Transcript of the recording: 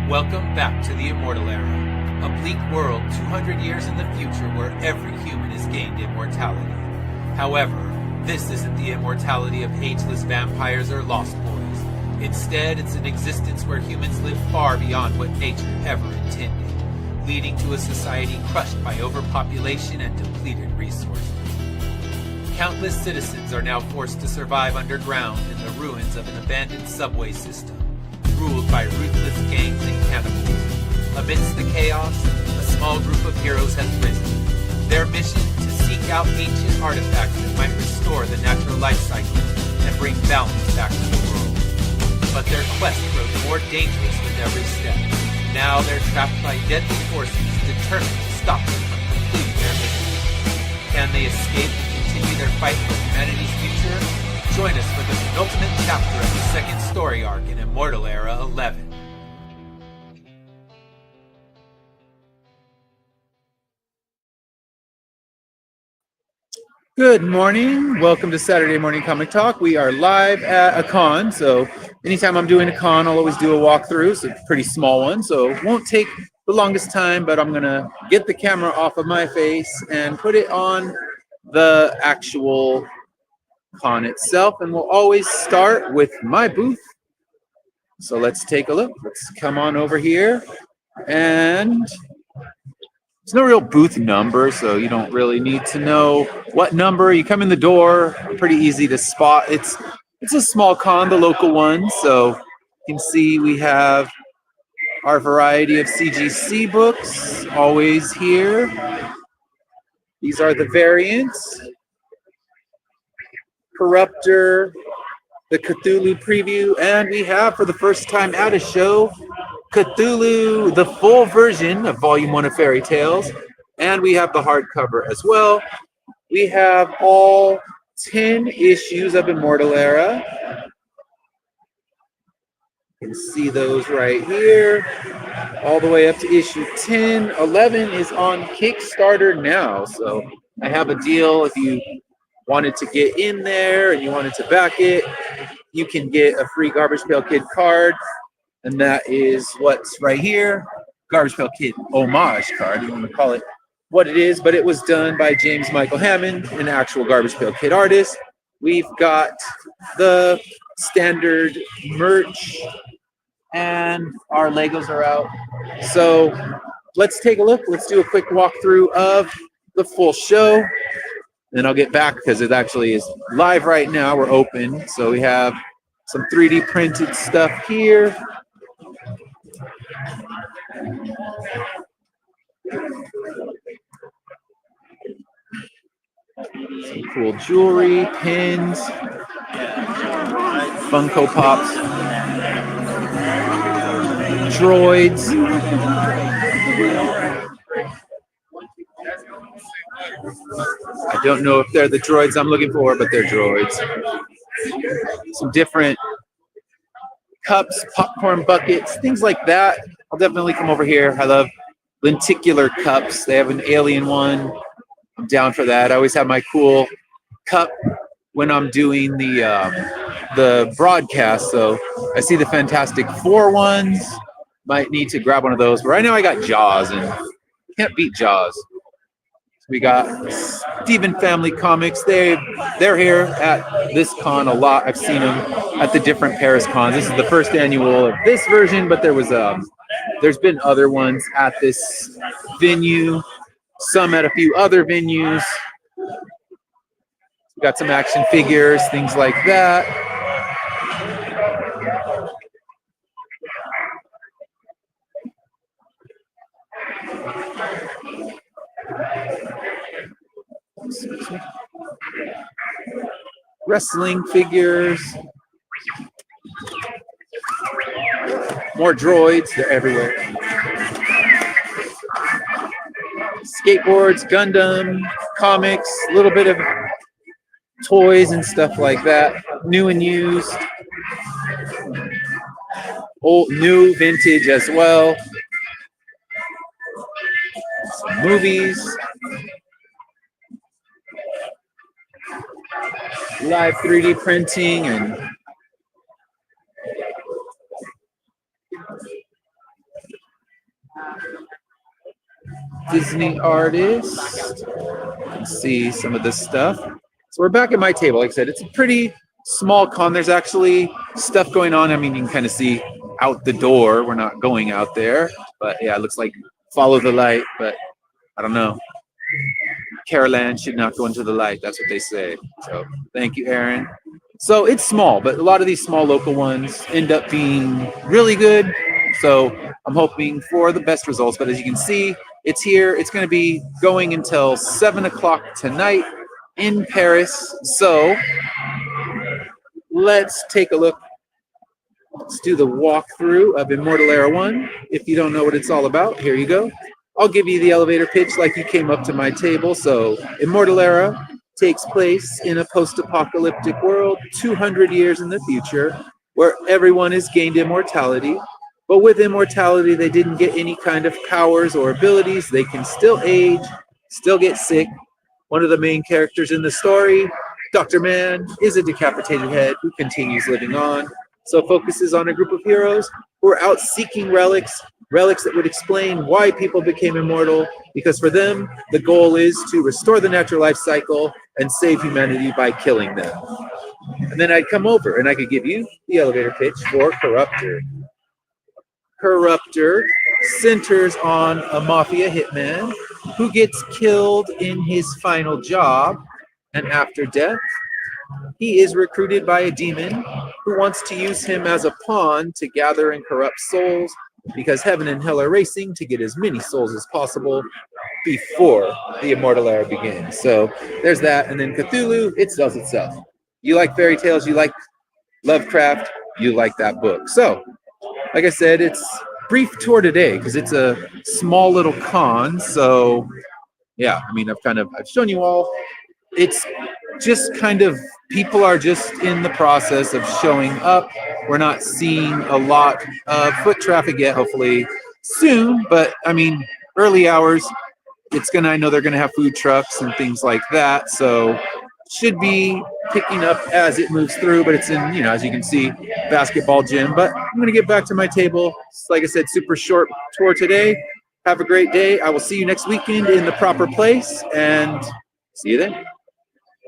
Welcome back to the Immortal Era, a bleak world 200 years in the future where every human has gained immortality. However, this isn't the immortality of ageless vampires or lost boys. Instead, it's an existence where humans live far beyond what nature ever intended, leading to a society crushed by overpopulation and depleted resources. Countless citizens are now forced to survive underground in the ruins of an abandoned subway system, ruled by ruthless gangs and cannibals. Amidst the chaos, a small group of heroes has risen. Their mission to seek out ancient artifacts that might restore the natural life cycle and bring balance back to the world. But their quest grows more dangerous with every step. Now they're trapped by deadly forces determined to stop them from completing their mission. Can they escape and continue their fight for humanity's future? Join us for the penultimate chapter of the second story arc in Immortal Era 11. Good morning. Welcome to Saturday Morning Comic Talk. We are live at a con, so anytime I'm doing a con, I'll always do a walkthrough. It's a pretty small one, so it won't take the longest time, but I'm going to get the camera off of my face and put it on the actual con itself, and we'll always start with my booth. So let's take a look. Let's come on over here, and there's no real booth number, so you don't really need to know what number. You come in the door, pretty easy to spot. It's a small con, the local one, so you can see we have our variety of CGC books always here. These are the variants. Corruptor, the Cthulhu preview, and we have, for the first time at a show, Cthulhu, the full version of Volume 1 of Fairy Tales, and we have the hardcover as well. We have all 10 issues of Immortal Era. You can see those right here, all the way up to issue 10. 11 is on Kickstarter now, so I have a deal. If you wanted to get in there and you wanted to back it, you can get a free Garbage Pail Kid card, and that is what's right here. Garbage Pail Kid homage card, you want to call it what it is, but it was done by James Michael Hammond, an actual Garbage Pail Kid artist. We've got the standard merch, and our Legos are out. So let's take a look. Let's do a quick walkthrough of the full show. Then I'll get back because it actually is live right now. We're open. So we have some 3D printed stuff here. Some cool jewelry, pins, Funko Pops, droids. I don't know if they're the droids I'm looking for, but they're droids. Some different cups, popcorn buckets, things like that. I'll definitely come over here. I love lenticular cups. They have an alien one. I'm down for that. I always have my cool cup when I'm doing the broadcast. So I see the Fantastic Four ones. Might need to grab one of those. But right now I got Jaws, and can't beat Jaws. We got Steven Family Comics. They're here at this con a lot. I've seen them at the different Perris Cons. This is the first annual of this version, but there's been other ones at this venue, some at a few other venues. We got some action figures, things like that. Wrestling figures, more droids, they're everywhere. Skateboards, Gundam, comics, a little bit of toys and stuff like that. New and used, old, new, vintage as well. Some movies. Live 3D printing and Disney artist. You can see some of this stuff. So we're back at my table. Like I said, it's a pretty small con. There's actually stuff going on. I mean, you can kind of see out the door. We're not going out there, but yeah, it looks like follow the light, but I don't know. Caroline should not go into the light. That's what they say. So thank you, Aaron. So it's small, but a lot of these small local ones end up being really good. So I'm hoping for the best results. But as you can see, it's here. It's going to be going until 7 o'clock tonight in Paris. So let's take a look. Let's do the walkthrough of Immortal Era 1. If you don't know what it's all about, here you go. I'll give you the elevator pitch like you came up to my table. So Immortal Era takes place in a post-apocalyptic world 200 years in the future where everyone has gained immortality. But with immortality, they didn't get any kind of powers or abilities. They can still age, still get sick. One of the main characters in the story, Dr. Man, is a decapitated head who continues living on. So it focuses on a group of heroes who are out seeking relics that would explain why people became immortal, because for them, the goal is to restore the natural life cycle and save humanity by killing them. And then I'd come over and I could give you the elevator pitch for Corruptor. Corruptor centers on a mafia hitman who gets killed in his final job, and after death, he is recruited by a demon who wants to use him as a pawn to gather and corrupt souls, because heaven and hell are racing to get as many souls as possible before the Immortal Era begins. So there's that. And then Cthulhu, it sells itself. You like fairy tales, you like Lovecraft, you like that book. So, like I said, it's brief tour today because it's a small little con. So yeah, I mean, I've shown you all. It's just kind of, people are just in the process of showing up. We're not seeing a lot of foot traffic yet, hopefully soon, but I mean, early hours, I know they're gonna have food trucks and things like that, so should be picking up as it moves through, but it's in, as you can see, basketball gym. But I'm gonna get back to my table. Like I said, super short tour today. Have a great day. I will see you next weekend in the proper place, and see you then.